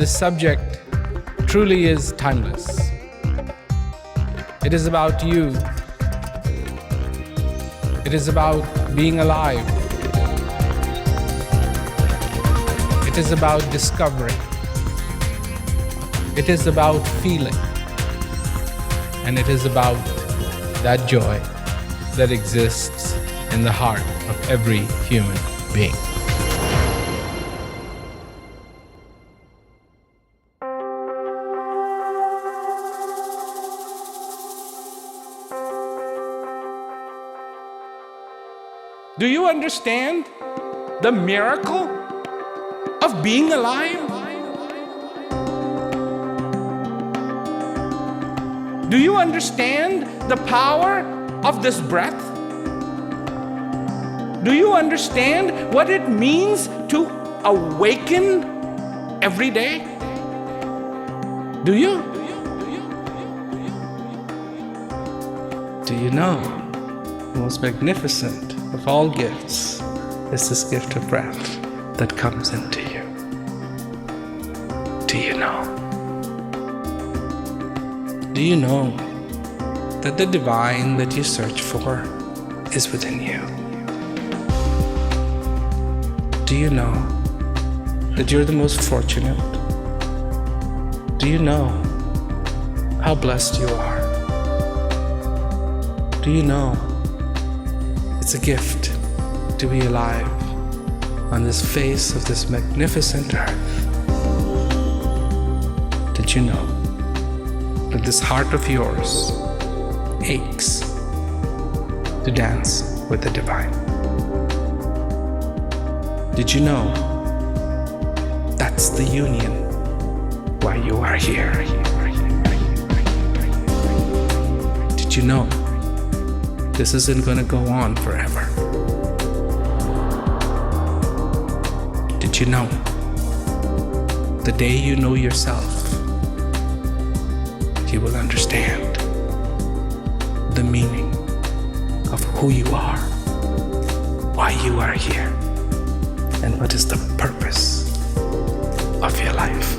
this subject truly is timeless. It is about you. It is about being alive. It is about discovery. It is about feeling. And it is about that joy that exists in the heart of every human being. Do you understand the miracle of being alive? Do you understand the power of this breath? Do you understand what it means to awaken every day? Do you? Do you know the most magnificent of all gifts is this gift of breath that comes into you? Do you know? Do you know that the divine that you search for is within you? Do you know that you're the most fortunate? Do you know how blessed you are? Do you know it's a gift to be alive on this face of this magnificent earth? Did you know that this heart of yours aches to dance with the divine? Did you know that's the union why you are here? Did you know this isn't going to go on forever? Did you know the day you know yourself, you will understand the meaning of who you are, why you are here, and what is the purpose of your life?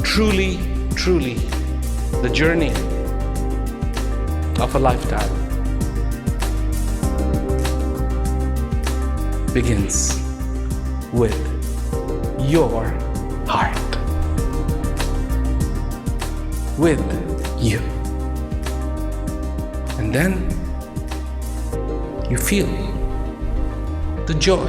Truly, truly, the journey of a lifetime begins with your heart, with you. And then you feel the joy.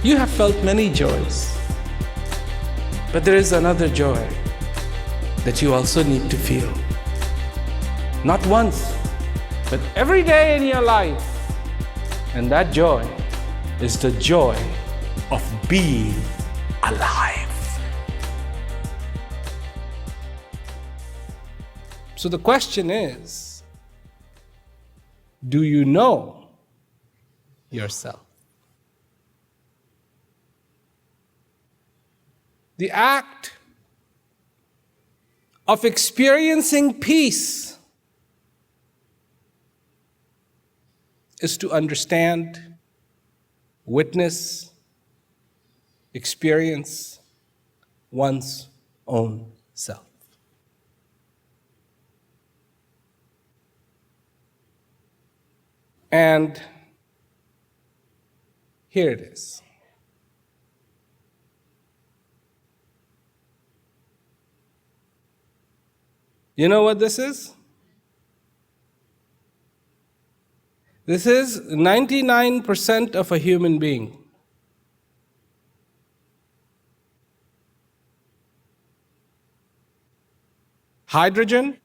You have felt many joys, but there is another joy that you also need to feel. Not once, but every day in your life. And that joy is the joy of being alive. So the question is, do you know yourself? The act of experiencing peace is to understand, witness, experience one's own self. And here it is. You know what this is? This is 99% of a human being. Hydrogen,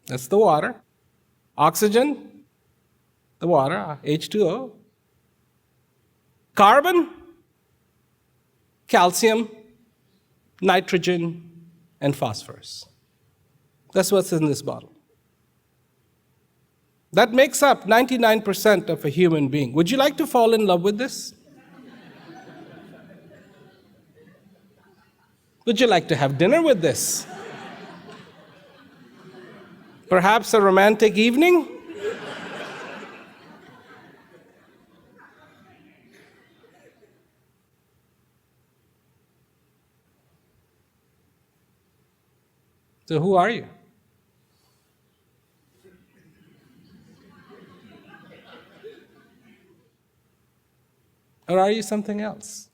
that's the water. Oxygen, the water, H2O. Carbon, calcium, nitrogen, and phosphorus. That's what's in this bottle. That makes up 99% of a human being. Would you like to fall in love with this? Would you like to have dinner with this? Perhaps a romantic evening? So who are you? Or are you something else?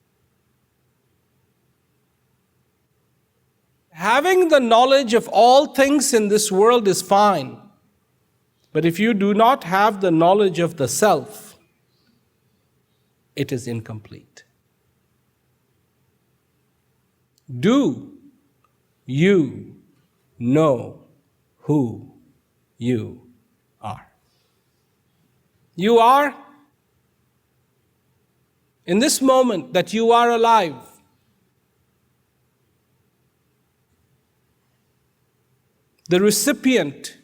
Having the knowledge of all things in this world is fine. But if you do not have the knowledge of the self, it is incomplete. Do you know who you are? You are, in this moment that you are alive, the recipient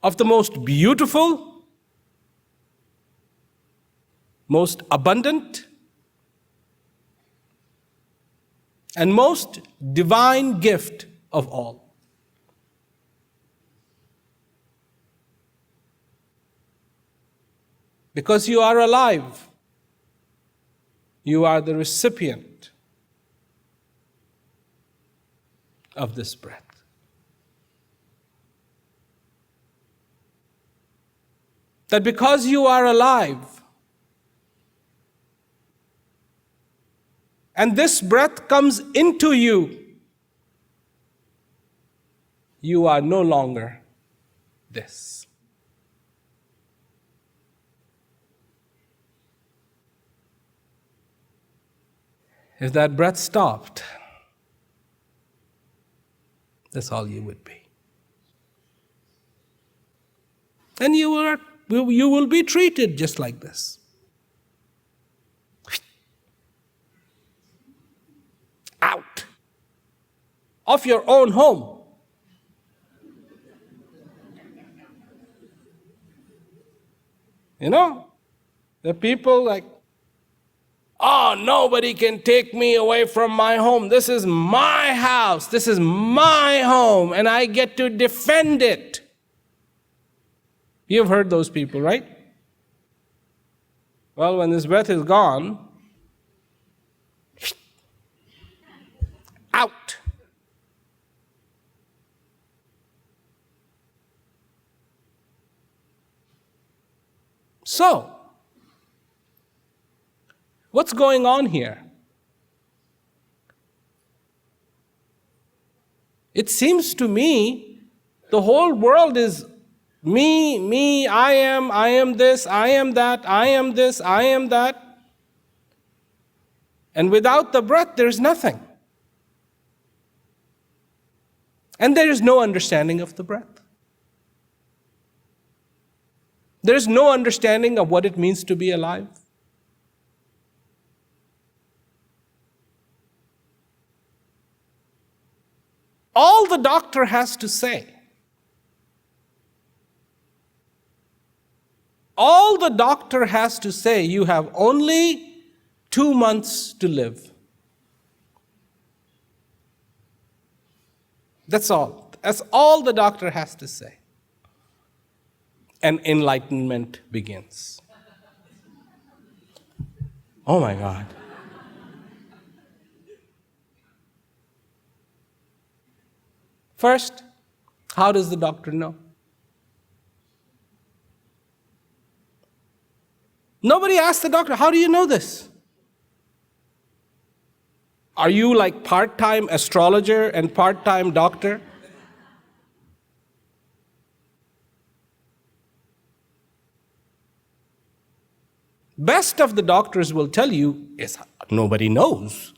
of the most beautiful, most abundant, and most divine gift of all. Because you are alive, you are the recipient of this breath. That because you are alive, and this breath comes into you, you are no longer this. If that breath stopped, that's all you would be. And you will be treated just like this. Out of your own home. You know, the people like, oh, nobody can take me away from my home. This is my house. This is my home, and I get to defend it. You've heard those people, right? Well, when this breath is gone, out. So, what's going on here? It seems to me the whole world is me, I am this, I am that, I am this, I am that. And without the breath, there's nothing. And there is no understanding of the breath. There is no understanding of what it means to be alive. All the doctor has to say, you have only 2 months to live. That's all. That's all the doctor has to say. And enlightenment begins. Oh my God. First, how does the doctor know? Nobody asked the doctor, how do you know this? Are you like part-time astrologer and part-time doctor? Best of the doctors will tell you is nobody knows.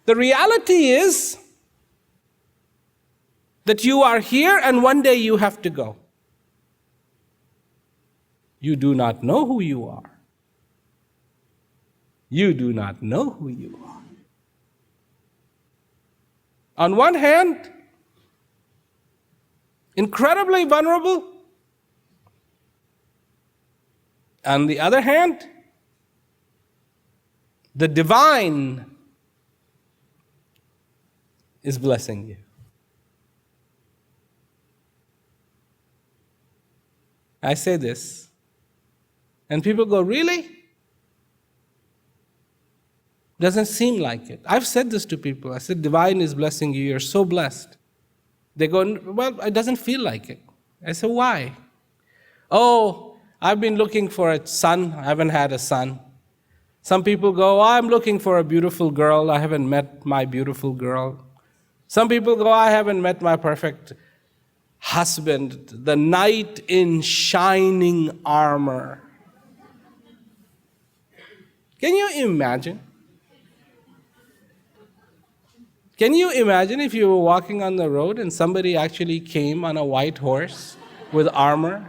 The reality is that you are here and one day you have to go. You do not know who you are. You do not know who you are. On one hand, incredibly vulnerable. On the other hand, the divine is blessing you. I say this, and people go, really? Doesn't seem like it. I've said this to people. I said, divine is blessing you. You're so blessed. They go, well, it doesn't feel like it. I said, why? Oh, I've been looking for a son. I haven't had a son. Some people go, I'm looking for a beautiful girl. I haven't met my beautiful girl. Some people go, I haven't met my perfect husband, the knight in shining armor. Can you imagine? Can you imagine if you were walking on the road and somebody actually came on a white horse with armor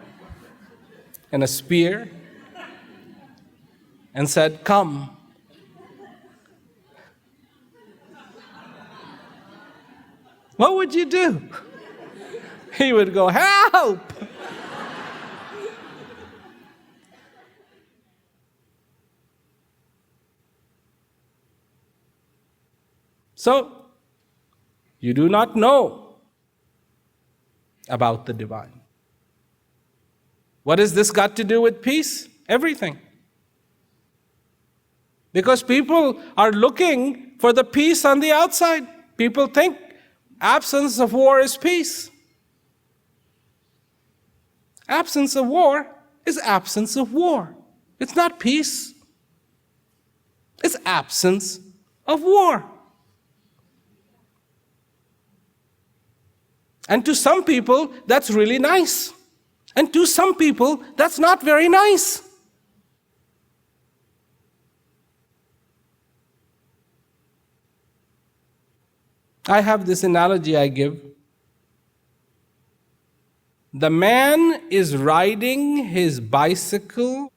and a spear and said, come. What would you do? He would go, help! So, you do not know about the divine. What has this got to do with peace? Everything. Because people are looking for the peace on the outside. People think absence of war is peace. Absence of war is absence of war. It's not peace. It's absence of war. And to some people, that's really nice. And to some people, that's not very nice. I have this analogy I give. The man is riding his bicycle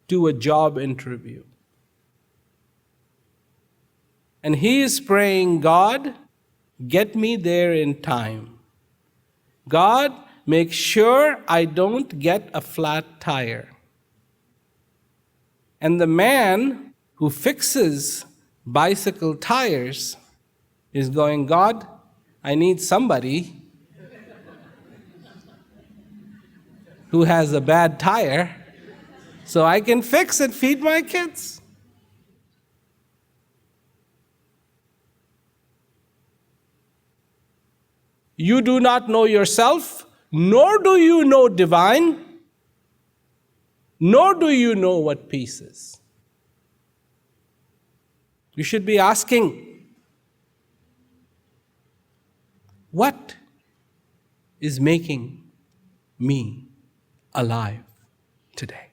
to a job interview. And he is praying, God, get me there in time. God, make sure I don't get a flat tire. And the man who fixes bicycle tires is going, God, I need somebody who has a bad tire so I can fix and feed my kids. You do not know yourself, nor do you know divine, nor do you know what peace is. You should be asking, what is making me alive today?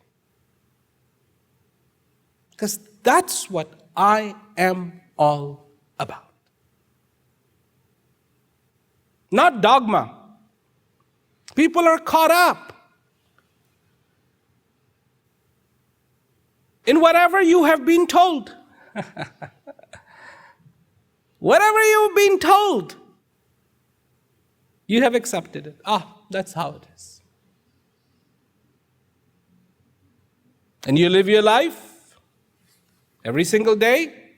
Because that's what I am all about. Not dogma. People are caught up in whatever you have been told. Whatever you've been told, you have accepted it. That's how it is. And you live your life every single day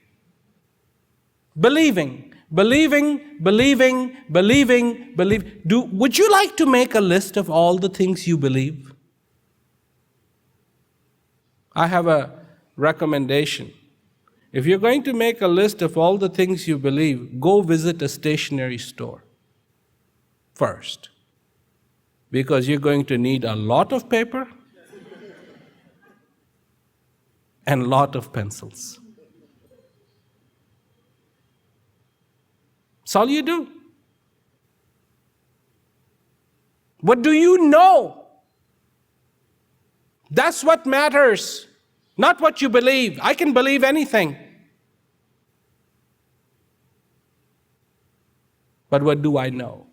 believing. Would you like to make a list of all the things you believe? I have a recommendation. If you're going to make a list of all the things you believe, go visit a stationery store first. Because you're going to need a lot of paper and a lot of pencils. That's all you do. What do you know? That's what matters, not what you believe. I can believe anything. But what do I know?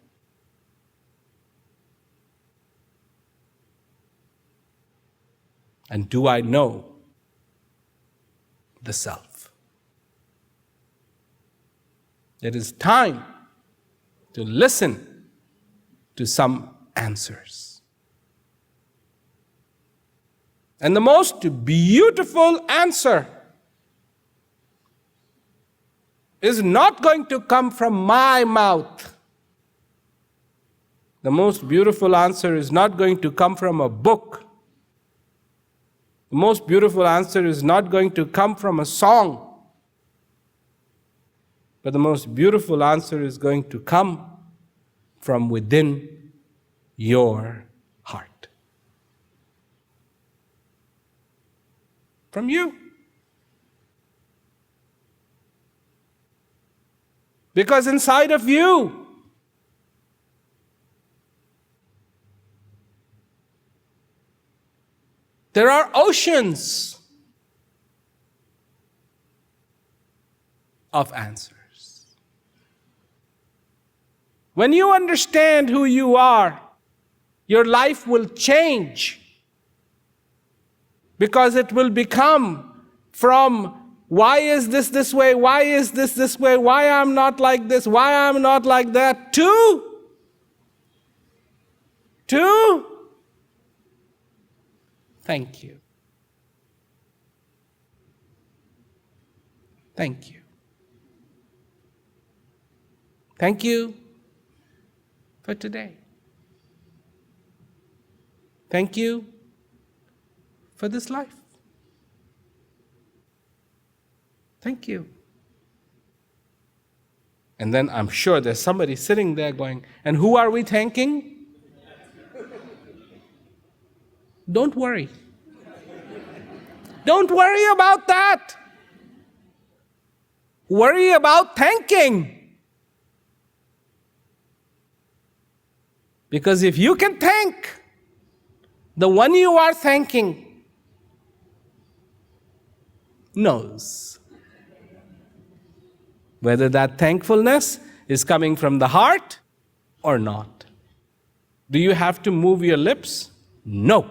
And do I know the self? It is time to listen to some answers. And the most beautiful answer is not going to come from my mouth. The most beautiful answer is not going to come from a book. The most beautiful answer is not going to come from a song. But the most beautiful answer is going to come from within your heart. From you. Because inside of you, there are oceans of answers. When you understand who you are, your life will change. Because it will become from, why is this way? Why is this way? Why I'm not like this? Why I'm not like that? To thank you. Thank you. Thank you for today. Thank you for this life. Thank you. And then I'm sure there's somebody sitting there going, and who are we thanking? Don't worry. Don't worry about that. Worry about thanking. Because if you can thank the one you are thanking, knows whether that thankfulness is coming from the heart or not. Do you have to move your lips? No.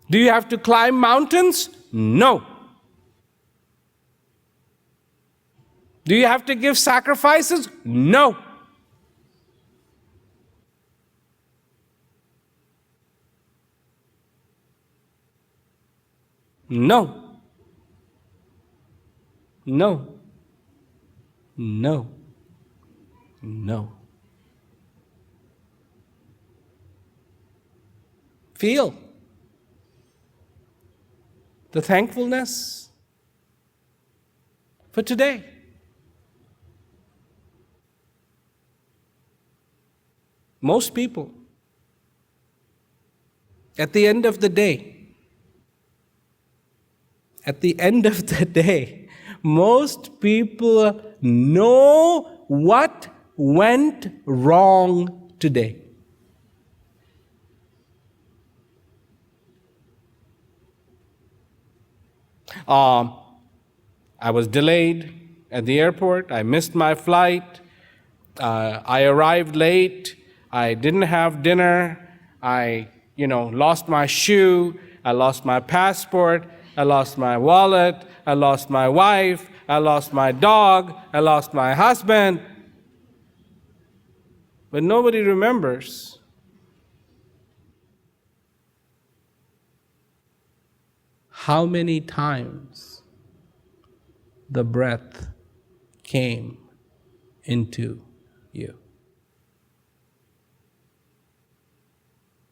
Do you have to climb mountains? No. Do you have to give sacrifices? No. No. No. No. No. Feel the thankfulness for today. Most people, at the end of the day, most people know what went wrong today. I was delayed at the airport. I missed my flight. I arrived late. I didn't have dinner. I, lost my shoe. I lost my passport. I lost my wallet. I lost my wife. I lost my dog. I lost my husband. But nobody remembers how many times the breath came into you.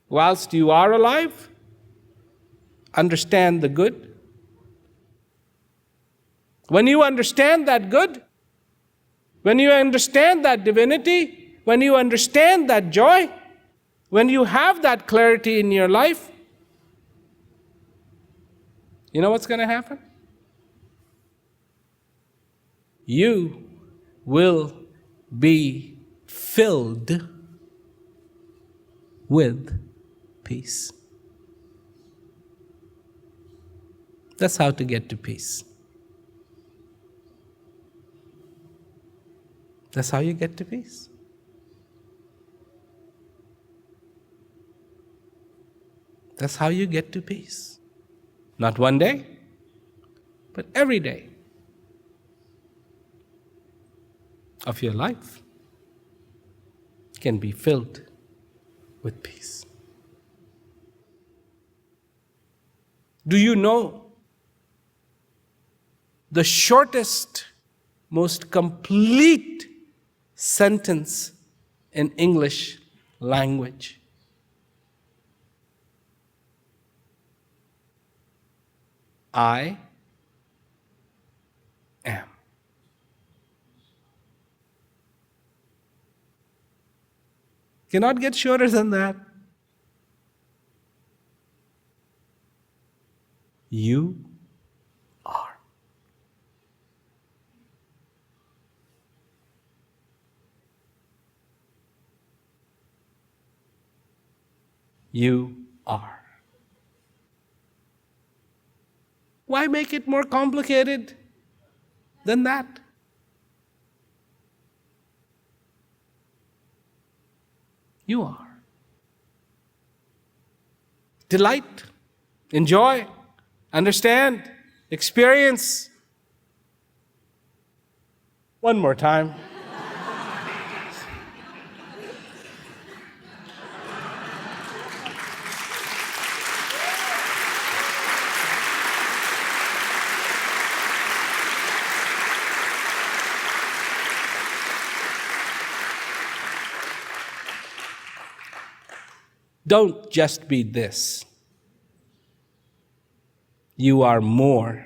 Whilst you are alive, understand the good. When you understand that good, when you understand that divinity, when you understand that joy, when you have that clarity in your life, you know what's going to happen? You will be filled with peace. That's how to get to peace. That's how you get to peace. That's how you get to peace. Not one day, but every day of your life can be filled with peace. Do you know the shortest, most complete sentence in English language. I am. Cannot get shorter than that. You are. You are. Why make it more complicated than that? You are. Delight, enjoy, understand, experience. One more time. Don't just be this. You are more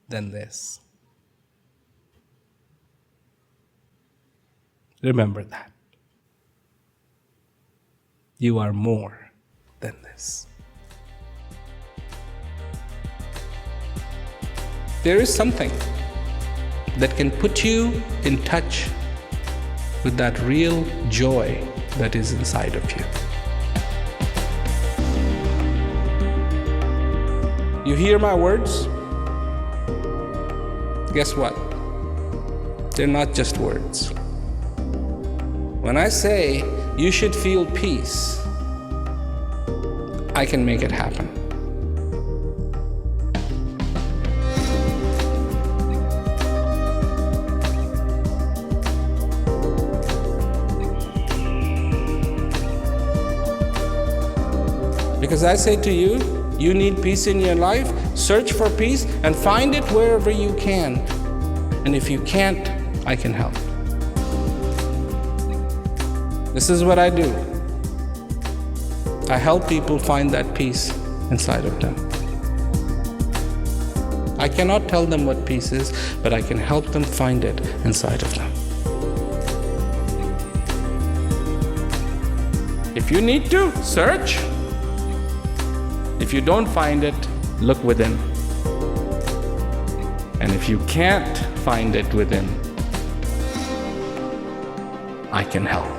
than this. Remember that. You are more than this. There is something that can put you in touch with that real joy that is inside of you. You hear my words? Guess what? They're not just words. When I say you should feel peace, I can make it happen. Because I say to you, you need peace in your life, search for peace and find it wherever you can. And if you can't, I can help. This is what I do. I help people find that peace inside of them. I cannot tell them what peace is, but I can help them find it inside of them. If you need to, search. If you don't find it, look within. And if you can't find it within, I can help.